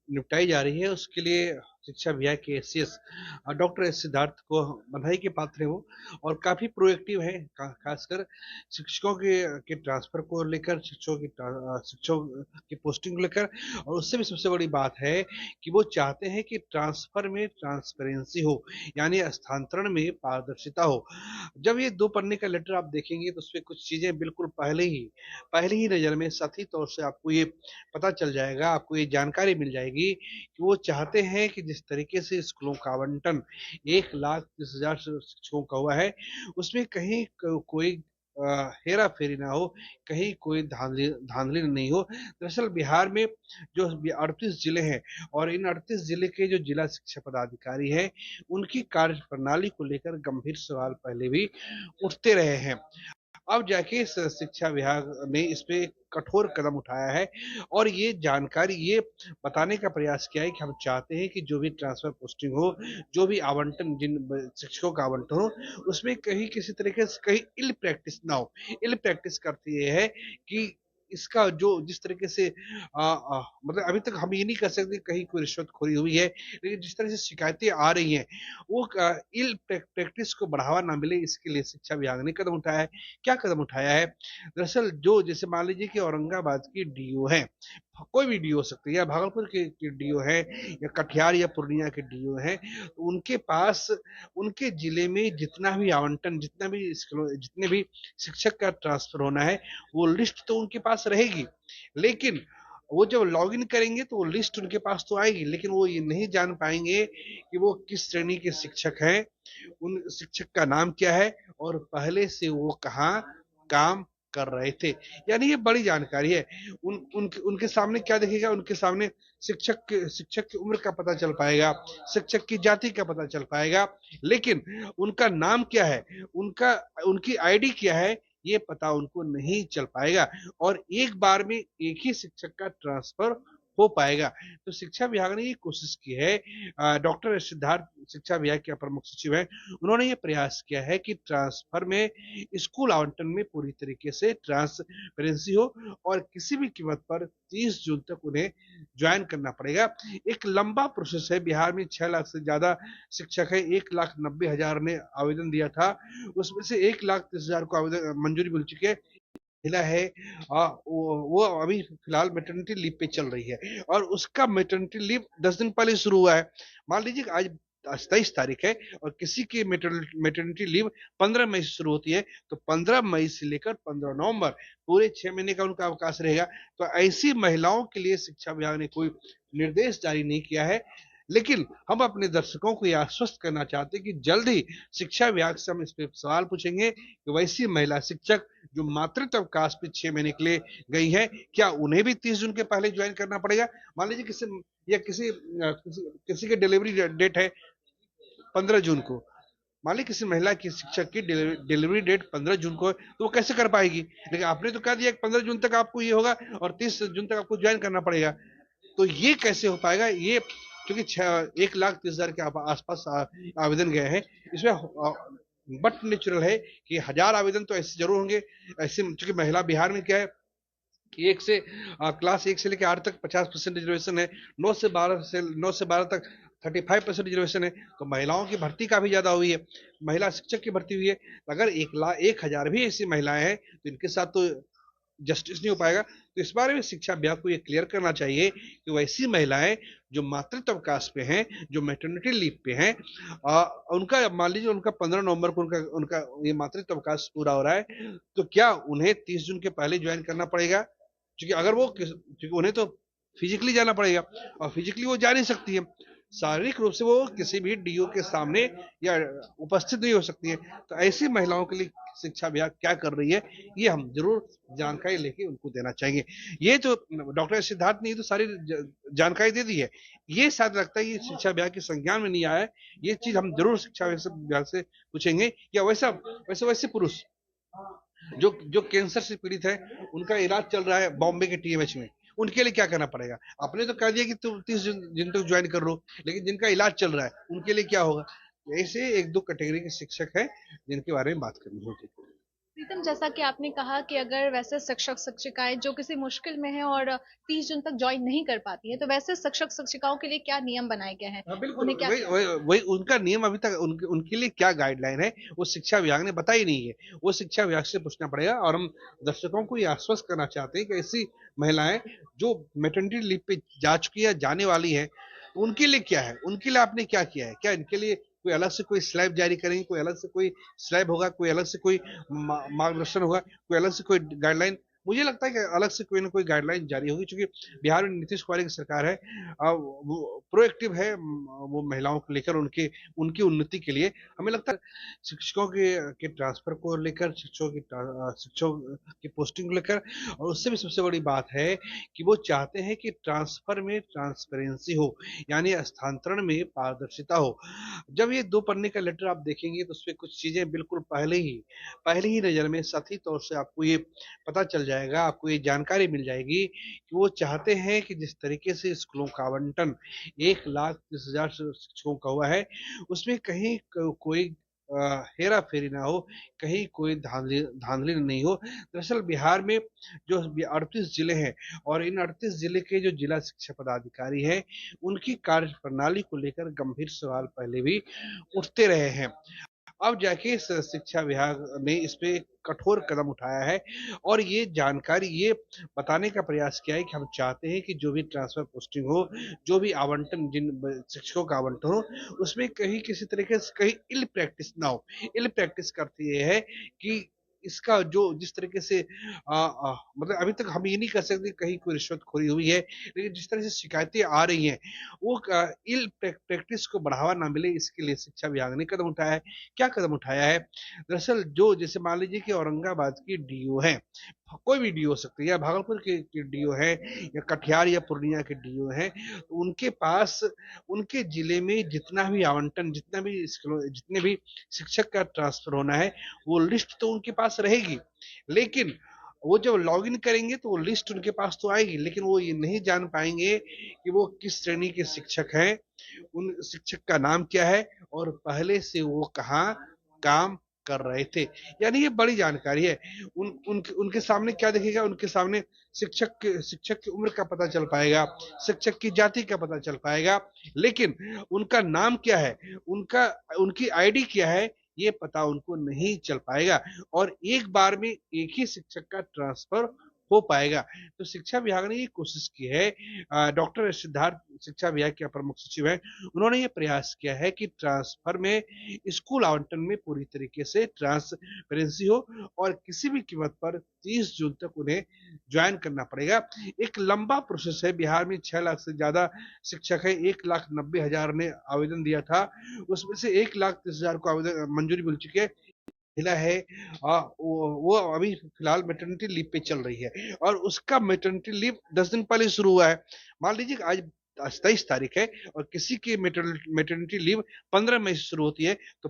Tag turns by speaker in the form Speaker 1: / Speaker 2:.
Speaker 1: निपटाई जा रही है, उसके लिए शिक्षा विभाग के एससीएस डॉक्टर एस सिद्धार्थ को बधाई के पात्र है वो, और काफी प्रोएक्टिव है, खासकर शिक्षकों के ट्रांसफर को लेकर, शिक्षकों की पोस्टिंग को लेकर। और उससे भी सबसे बड़ी बात है कि वो चाहते हैं कि ट्रांसफर में ट्रांसपेरेंसी हो, यानी स्थानांतरण में पारदर्शिता हो। जब ये 2 पन्ने का लेटर आप देखेंगे तो उसमें कुछ चीजें बिल्कुल पहले ही नजर में सही तौर से आपको ये पता चल जाएगा, आपको ये जानकारी मिल जाएगी कि वो चाहते हैं कि जिस तरीके से स्कूलों का आवंटन 1,30,000 शिक्षकों का हुआ है, उसमें कहीं कोई हेरा फेरी ना हो, कहीं कोई धांधली धांधली नहीं हो। दरअसल बिहार में जो 38 जिले हैं, और इन 38 जिले के जो जिला शिक्षा पदाधिकारी हैं, उनकी कार्य प्रणाली को लेकर गंभीर सवाल पहले भी उठते रहे हैं। अब जाके शिक्षा विभाग ने इस पे कठोर कदम उठाया है, और ये जानकारी ये बताने का प्रयास किया है कि हम चाहते हैं कि जो भी ट्रांसफर पोस्टिंग हो, जो भी आवंटन जिन शिक्षकों का आवंटन हो, उसमें कहीं किसी तरीके से कहीं इल प्रैक्टिस ना हो। इल प्रैक्टिस का अर्थ ये है कि इसका जो जिस तरीके से मतलब अभी तक हम ये नहीं कह सकते कहीं कोई रिश्वतखोरी हुई है, लेकिन जिस तरह से शिकायतें आ रही हैं, वो इल प्रैक्टिस को बढ़ावा ना मिले, इसके लिए शिक्षा विभाग ने कदम उठाया है। क्या कदम उठाया है? दरअसल जो जैसे मान लीजिए कि औरंगाबाद की डीओ है, कोई भी डीओ हो सकती है, या भागलपुर के डीओ है, या कटिहार या पूर्णिया के डीओ है, तो उनके पास उनके जिले में जितना भी आवंटन, जितने भी शिक्षक का ट्रांसफर होना है, वो लिस्ट तो उनके पास रहेगी। लेकिन वो जब लॉग इन करेंगे तो वो लिस्ट उनके पास तो आएगी, लेकिन वो ये नहीं जान पाएंगे कि वो किस श्रेणी के शिक्षक हैं, उन शिक्षक का नाम क्या है, और पहले से वो कहाँ काम कर रहे थे। यानी ये बड़ी जानकारी है। उनके सामने क्या दिखेगा? उनके सामने शिक्षक की उम्र का पता चल पाएगा, शिक्षक की जाति का पता चल पाएगा, लेकिन उनका नाम क्या है, उनका उनकी आईडी क्या है, ये पता उनको नहीं चल पाएगा, और एक बार में एक ही शिक्षक का ट्रांसफर हो पाएगा। तो शिक्षा विभाग ने ये कोशिश की है, डॉक्टर सिद्धार्थ शिक्षा विभाग के अपर मुख्य सचिव हैं, उन्होंने ये प्रयास किया है कि ट्रांसफर में, स्कूल आवंटन में पूरी तरीके से ट्रांसपेरेंसी हो, और किसी भी कीमत पर 30 जून तक उन्हें ज्वाइन करना पड़ेगा। एक लंबा प्रोसेस है, बिहार में 6 लाख से ज्यादा शिक्षक है, 1,90,000 ने आवेदन दिया था, उसमें से 1,30,000 को आवेदन मंजूरी मिल चुकी है। महिला है, वो अभी फिलहाल मैटरनिटी लीव पे चल रही है, और उसका मैटरनिटी लीव 10 दिन पहले शुरू हुआ है। मान लीजिए कि आज 23 तारीख है, और किसी की मैटरनिटी लीव 15 मई से शुरू होती है, तो 15 मई से लेकर 15 नवंबर पूरे 6 महीने का उनका अवकाश रहेगा। तो ऐसी महिलाओं के लिए शिक्षा विभाग ने कोई निर्देश जारी नहीं किया है, लेकिन हम अपने दर्शकों को यह आश्वस्त करना चाहते हैं कि जल्द ही शिक्षा विभाग से हम इस पे सवाल पूछेंगे कि वैसी महिला शिक्षक जो मातृत्व अवकाश पे 6 महीने के लिए गई है, क्या उन्हें भी 30 जून के पहले ज्वाइन करना पड़ेगा? मान लीजिए किसी की डिलीवरी डेट है 15 जून को, मान लीजिए किसी महिला की शिक्षक की डिलीवरी डेट 15 जून को है, तो वो कैसे कर पाएगी? लेकिन आपने तो कह दिया 15 जून तक आपको ये होगा, और 30 जून तक आपको ज्वाइन करना पड़ेगा। तो ये कैसे हो पाएगा? ये क्योंकि 1,30,000 के आसपास आवेदन गए हैं, इसमें बट नेचुरल है कि 1000 आवेदन तो ऐसे जरूर होंगे। ऐसे क्योंकि महिला बिहार में क्या है कि क्लास 1 से लेकर 8 तक 50% रिजर्वेशन है, 9 से 12 तक 35% रिजर्वेशन है, तो महिलाओं की भर्ती काफी ज्यादा हुई है, महिला शिक्षक की भर्ती हुई है। अगर 1,01,000 भी ऐसी महिलाएं हैं, तो इनके साथ तो जस्टिस नहीं हो पाएगा। तो इस बारे में शिक्षा विभाग को ये क्लियर करना चाहिए कि वैसी महिलाएं जो मातृत्व अवकाश पे हैं, जो मैटरनिटी लीव पे हैं, उनका मान लीजिए उनका 15 नवंबर को उनका उनका ये मातृत्व अवकाश पूरा हो रहा है, तो क्या उन्हें 30 जून के पहले ज्वाइन करना पड़ेगा? क्योंकि क्योंकि उन्हें तो फिजिकली जाना पड़ेगा, और फिजिकली वो जा नहीं सकती है, शारीरिक रूप से वो किसी भी डीओ के सामने या उपस्थित नहीं हो सकती है। तो ऐसी महिलाओं के लिए शिक्षा विभाग क्या कर रही है, ये हम जरूर जानकारी लेके उनको देना चाहेंगे। ये तो डॉक्टर सिद्धार्थ ने तो सारी जानकारी दे दी है, ये शायद लगता है कि शिक्षा विभाग के संज्ञान में नहीं आया है। ये चीज हम जरूर शिक्षा विभाग से पूछेंगे। या वैसे पुरुष जो कैंसर से पीड़ित है, उनका इलाज चल रहा है बॉम्बे के टीएमएच में, उनके लिए क्या करना पड़ेगा? आपने तो कह दिया कि तुम 30 जून तक ज्वाइन कर लो, लेकिन जिनका इलाज चल रहा है उनके लिए क्या होगा? ऐसे 1-2 कैटेगरी के शिक्षक हैं जिनके बारे में बात करनी होगी।
Speaker 2: प्रीतम, जैसा कि आपने कहा कि अगर वैसे शिक्षक शिक्षिकाएं जो किसी मुश्किल में है और 30 जून तक ज्वाइन नहीं कर पाती है, तो वैसे शिक्षक शिक्षिकाओं के लिए क्या नियम बनाए गए हैं?
Speaker 1: हाँ, बिल्कुल
Speaker 2: उन्हें क्या
Speaker 1: वही
Speaker 2: क्या?
Speaker 1: वही वही उनका नियम अभी तक उनके लिए क्या गाइडलाइन है वो शिक्षा विभाग ने बताई नहीं है। वो शिक्षा विभाग से पूछना पड़ेगा और हम दर्शकों को ये आश्वस्त करना चाहते हैं कि ऐसी महिलाएं जो मैटरनिटी लीव पे जा चुकी है जाने वाली है उनके लिए क्या है, उनके लिए आपने क्या किया है, क्या इनके लिए कोई अलग से कोई स्लैब जारी करेंगे, कोई अलग से कोई स्लैब होगा, कोई अलग से कोई मार्गदर्शन होगा, कोई अलग से कोई गाइडलाइन। मुझे लगता है कि अलग से कोई ना कोई गाइडलाइन जारी होगी क्योंकि बिहार में नीतीश कुमार की सरकार है, वो प्रोएक्टिव है, वो महिलाओं को लेकर उनके उनकी उन्नति के लिए। हमें लगता है शिक्षकों के ट्रांसफर को लेकर, शिक्षकों की पोस्टिंग को लेकर, और उससे भी सबसे बड़ी बात है कि वो चाहते हैं कि ट्रांसफर में ट्रांसपेरेंसी हो, यानी स्थानांतरण में पारदर्शिता हो। जब ये 2 पन्ने का लेटर आप देखेंगे तो उसमें कुछ चीजें बिल्कुल पहले ही नजर में सही तौर से आपको ये पता चल जाएगा, आपको ये जानकारी मिल जाएगी कि वो चाहते हैं कि जिस तरीके से स्कूलों का आवंटन 1,30,000 शिक्षकों का हुआ है, उसमें कहीं कोई हेरा फेरी ना हो, कहीं कोई धांधली धांधली नहीं हो। दरअसल बिहार में जो 38 जिले हैं और इन 38 जिले के जो जिला शिक्षा पदाधिकारी हैं, उनकी कार्य प्रणाली को लेकर गंभीर सवाल पहले भी उठते रहे हैं। अब जाके शिक्षा विभाग ने इस पे कठोर कदम उठाया है और ये जानकारी ये बताने का प्रयास किया है कि हम चाहते हैं कि जो भी ट्रांसफर पोस्टिंग हो, जो भी आवंटन जिन शिक्षकों का आवंटन हो, उसमें कहीं किसी तरीके से कहीं इल प्रैक्टिस ना हो। इल प्रैक्टिस का अर्थ ये है कि इसका जो जिस तरीके से मतलब अभी तक हम ये नहीं कह सकते कहीं कोई रिश्वतखोरी हुई है, लेकिन जिस तरह से शिकायतें आ रही हैं वो इल प्रैक्टिस को बढ़ावा ना मिले, इसके लिए शिक्षा विभाग ने कदम उठाया है। क्या कदम उठाया है? दरअसल जो जैसे मान लीजिए कि औरंगाबाद की डीओ है, कोई भी डीओ हो सकती है, या भागलपुर के डीओ है, या कटिहार या पूर्णिया के डीओ है, तो उनके पास उनके जिले में जितना भी आवंटन, जितने भी शिक्षक का ट्रांसफर होना है, वो लिस्ट तो उनके पास रहेगी, लेकिन वो जब लॉग इन करेंगे तो वो लिस्ट उनके पास तो आएगी, लेकिन वो ये नहीं जान पाएंगे कि वो किस श्रेणी के शिक्षक हैं, उन शिक्षक का नाम क्या है और पहले से वो कहाँ काम कर रहे थे। यानी ये बड़ी जानकारी है। उनके सामने क्या दिखेगा, उनके सामने शिक्षक की उम्र का पता चल पाएगा, शिक्षक की जाति का पता चल पाएगा, लेकिन उनका नाम क्या है, उनका उनकी आईडी क्या है, ये पता उनको नहीं चल पाएगा और एक बार में एक ही शिक्षक का ट्रांसफर हो पाएगा। तो शिक्षा विभाग ने ये कोशिश की है, डॉक्टर सिद्धार्थ शिक्षा विभाग के अपर मुख्य सचिव हैं, उन्होंने ये प्रयास किया है कि ट्रांसफर में स्कूल आवंटन में पूरी तरीके से ट्रांसपेरेंसी हो और किसी भी कीमत पर 30 जून तक उन्हें ज्वाइन करना पड़ेगा। एक लंबा प्रोसेस है, बिहार में 6 लाख से ज्यादा शिक्षक है, 1,90,000 ने आवेदन दिया था, उसमें से 1,30,000 को आवेदन मंजूरी मिल चुकी है। महिला है, वो अभी फिलहाल मैटरनिटी लीव पे चल रही है और उसका मैटरनिटी लीव 10 दिन पहले शुरू हुआ है। मान लीजिए कि आज 23 तारीख है और किसी की मैटरनिटी लीव 15 मई से शुरू होती है, तो